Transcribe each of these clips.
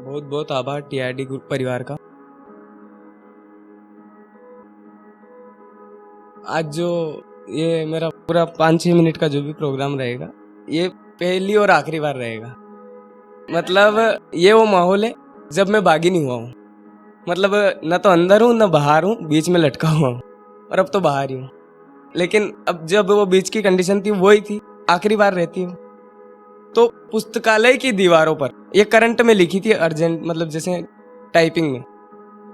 बहुत बहुत आभार टीआरडी ग्रुप परिवार का। आज जो ये मेरा पूरा 5-6 मिनट का जो भी प्रोग्राम रहेगा, ये पहली और आखिरी बार रहेगा। मतलब ये वो माहौल है जब मैं बागी नहीं हुआ हूँ। मतलब न तो अंदर हूँ न बाहर हूँ, बीच में लटका हुआ हूँ, और अब तो बाहर ही हूँ। लेकिन अब जब वो बीच की कंडीशन थी वही थी, आखिरी बार रहती हूँ। तो पुस्तकालय की दीवारों पर, ये करंट में लिखी थी अर्जेंट, मतलब जैसे टाइपिंग में,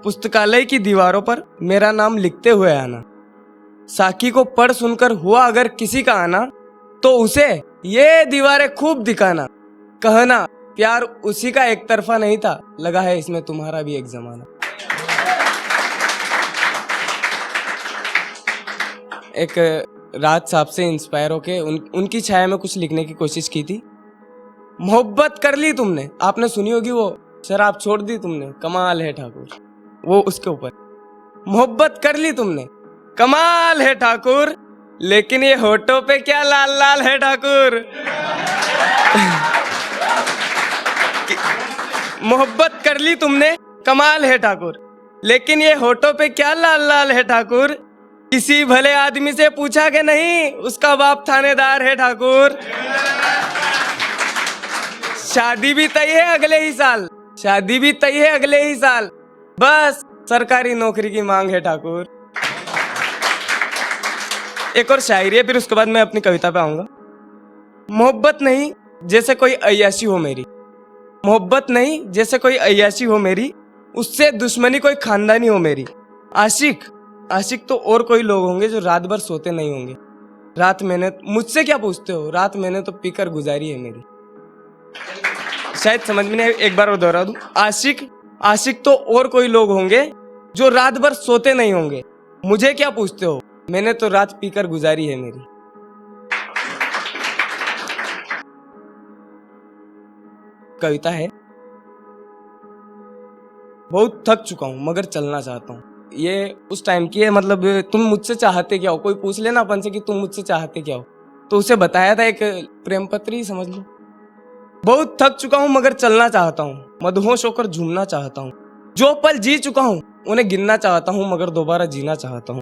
पुस्तकालय की दीवारों पर मेरा नाम लिखते हुए आना, साकी को पढ़ सुनकर हुआ अगर किसी का आना, तो उसे ये दीवारें खूब दिखाना, कहना प्यार उसी का एक तरफा नहीं था, लगा है इसमें तुम्हारा भी एक जमाना। एक राज साहब से इंस्पायर होके उनकी छाया में कुछ लिखने की कोशिश की थी। मोहब्बत कर ली तुमने, आपने सुनी होगी वो, शराब छोड़ दी तुमने, कमाल है ठाकुर, वो उसके ऊपर। मोहब्बत कर ली तुमने, कमाल है ठाकुर, लेकिन ये होठों पे क्या लाल लाल है ठाकुर। मोहब्बत कर ली तुमने, कमाल है ठाकुर, लेकिन ये होठों पे क्या लाल लाल है ठाकुर। किसी भले आदमी से पूछा कि नहीं, उसका बाप थानेदार है ठाकुर। शादी भी तय है अगले ही साल, शादी भी तय है अगले ही साल, बस सरकारी नौकरी की मांग है ठाकुर। एक और शायरी है, फिर उसके बाद मैं अपनी कविता पे आऊंगा। मोहब्बत नहीं जैसे कोई अय्याशी हो मेरी, मोहब्बत नहीं जैसे कोई अय्याशी हो मेरी, उससे दुश्मनी कोई खानदानी हो मेरी। आशिक आशिक तो और कोई लोग होंगे जो रात भर सोते नहीं होंगे। रात मैंने, मुझसे क्या पूछते हो, रात मैंने तो पीकर गुजारी है मेरी। शायद समझ में नहीं, एक बार और दोहरा दूं। आशिक तो और कोई लोग होंगे जो रात भर सोते नहीं होंगे, मुझे क्या पूछते हो, मैंने तो रात पीकर गुजारी है मेरी। कविता है, बहुत थक चुका हूं मगर चलना चाहता हूं। ये उस टाइम की है, मतलब तुम मुझसे चाहते क्या हो, कोई पूछ लेना अपन से कि तुम मुझसे चाहते क्या हो, तो उसे बताया था, एक प्रेम पत्र ही समझ लो। बहुत थक चुका हूं मगर चलना चाहता हूं, मदहोश होकर झूमना चाहता हूं। जो पल जी चुका हूं उन्हें गिनना चाहता हूं, मगर दोबारा जीना चाहता हूं।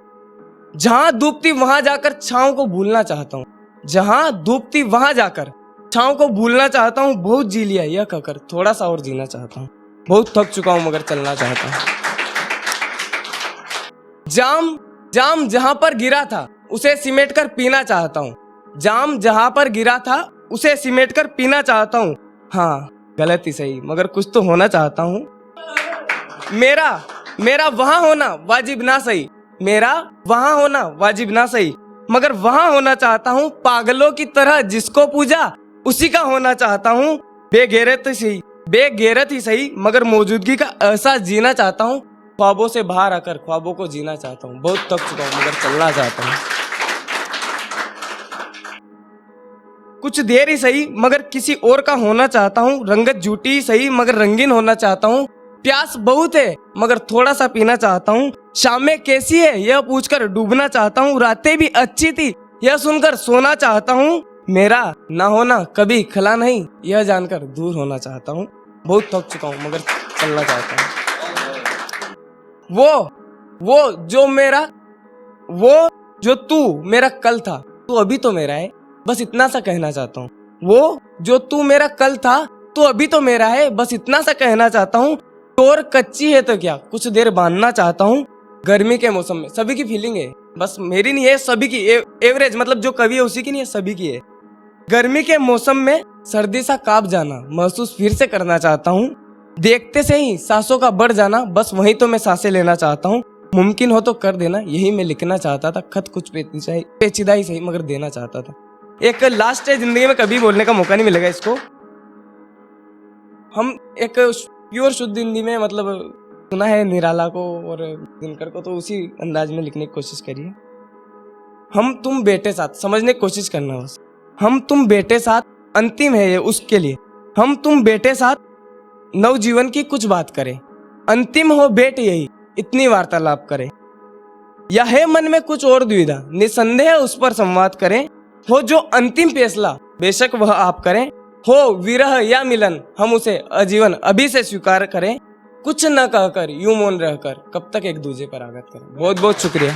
जहां धूपती वहां जाकर छांव को भूलना चाहता हूं, जहां धूपती वहां जाकर छांव को भूलना चाहता हूं। बहुत जी लिया यह कहकर थोड़ा सा और जीना चाहता हूं। बहुत थक चुका हूं मगर चलना चाहता हूं। जाम जहां पर गिरा था उसे सिमेट कर पीना चाहता हूं। जाम जहां पर गिरा था उसे सिमेट कर पीना चाहता हूं। हाँ, गलत ही सही, मगर कुछ तो होना चाहता हूं। मेरा वहां होना वाजिब ना सही, मेरा वहां होना वाजिब ना सही, मगर वहां होना चाहता हूं। पागलों की तरह जिसको पूजा उसी का होना चाहता हूं। बेगैरत ही सही, मगर मौजूदगी का एहसास जीना चाहता हूं। ख्वाबों से बाहर आकर ख्वाबों को जीना चाहता हूं। बहुत थक चुका हूं मगर चलना चाहता हूं। कुछ देर ही सही मगर किसी और का होना चाहता हूं। रंगत झूठी ही सही मगर रंगीन होना चाहता हूं। प्यास बहुत है मगर थोड़ा सा पीना चाहता हूं। शामें कैसी है यह पूछकर डूबना चाहता हूं। रातें भी अच्छी थी यह सुनकर सोना चाहता हूं। मेरा ना होना कभी खला नहीं यह जानकर दूर होना चाहता हूं। बहुत थक चुका हूं मगर चलना चाहता हूं। वो जो तू मेरा कल था तू अभी तो मेरा है, बस इतना सा कहना चाहता हूँ। वो जो तू मेरा कल था तू अभी तो मेरा है, बस इतना सा कहना चाहता हूँ। टोर कच्ची है तो क्या कुछ देर बांधना चाहता हूँ। गर्मी के मौसम में, सभी की फीलिंग है, बस मेरी नहीं है, सभी की एवरेज, मतलब जो कवि है उसी की नहीं है, सभी की है। गर्मी के मौसम में सर्दी सा कांप जाना महसूस फिर से करना चाहता हूँ। देखते से ही सांसों का बढ़ जाना, बस वही तो मैं सांसें लेना चाहता हूँ। मुमकिन हो तो कर देना, यही मैं लिखना चाहता था। खत कुछ पेचीदा ही सही मगर देना चाहता था। एक लास्ट है, जिंदगी में कभी बोलने का मौका नहीं मिलेगा इसको। हम एक प्योर शुद्ध हिंदी में, मतलब सुना है निराला को और दिनकर को, तो उसी अंदाज में लिखने की कोशिश करिए। हम तुम बेटे साथ, समझने की कोशिश करना बस। हम तुम बेटे साथ अंतिम है ये उसके लिए। हम तुम बेटे साथ नवजीवन की कुछ बात करें। अंतिम हो बेट यही इतनी वार्तालाप करें। या है मन में कुछ और दुविधा, निसंदेह उस पर संवाद करें। हो जो अंतिम फैसला बेशक वह आप करें। हो विरह या मिलन, हम उसे आजीवन अभी से स्वीकार करें, कुछ न कहकर यूं मौन रहकर कब तक एक दूजे पर आघात करें। बहुत बहुत शुक्रिया।